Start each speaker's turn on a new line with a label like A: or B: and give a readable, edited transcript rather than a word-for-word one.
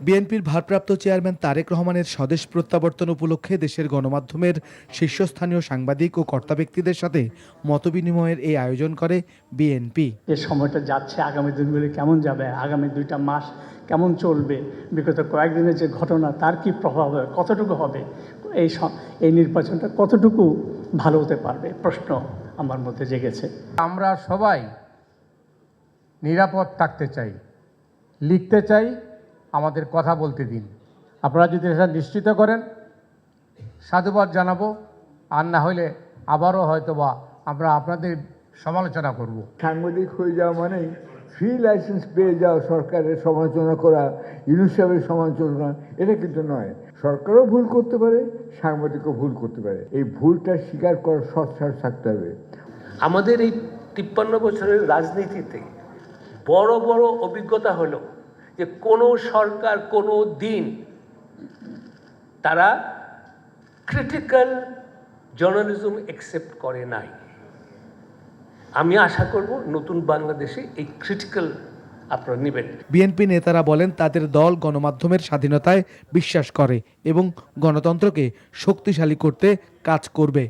A: বিএনপির ভারপ্রাপ্ত চেয়ারম্যান তারেক রহমানের স্বদেশ প্রত্যাবর্তন উপলক্ষে দেশের গণমাধ্যমের শীর্ষস্থানীয় সাংবাদিক ও কর্তা ব্যক্তিদের সাথে মতবিনিময়ের এই আয়োজন করে বিএনপি।
B: এই সময়টা যাচ্ছে, আগামী দিনগুলি কেমন যাবে, আগামী 2টা মাস কেমন চলবে, বিগত কয়েকদিনের যে ঘটনা তার কি প্রভাব হবে, কতটুকু হবে, এই নির্বাচনটা কতটুকু ভালো হতে পারবে, প্রশ্ন আমার মধ্যে জেগেছে।
C: আমরা সবাই নিরাপদ থাকতে চাই, লিখতে চাই, আমাদের কথা বলতে দিন। আপনারা যদি এটা নিশ্চিত করেন সাধুবাদ জানাবো, আর না হলে আবারও হয়তোবা আমরা আপনাদের সমালোচনা করব।
D: সাংবাদিক হয়ে যাওয়া মানেই ফ্রি লাইসেন্স পেয়ে যাওয়া, সরকারের সমালোচনা করা, ইউনুস সাহেবের সমালোচনা করা, এটা কিন্তু নয়। সরকারও ভুল করতে পারে, সাংবাদিকও ভুল করতে পারে। এই ভুলটা স্বীকার করার সৎসাহস থাকতে হবে।
E: আমাদের এই 53 বছরের রাজনীতিতে বড় বড় অভিজ্ঞতা হলো যে কোনো সরকার কোনো দিন তারা ক্রিটিক্যাল জার্নালিজম অ্যাকসেপ্ট করে নাই। আমি আশা করব নতুন বাংলাদেশে এই ক্রিটিক্যাল আপনারা নেবেন।
A: বিএনপি নেতারা বলেন তাদের দল গণমাধ্যমের স্বাধীনতায় বিশ্বাস করে এবং গণতন্ত্রকে শক্তিশালী করতে কাজ করবে।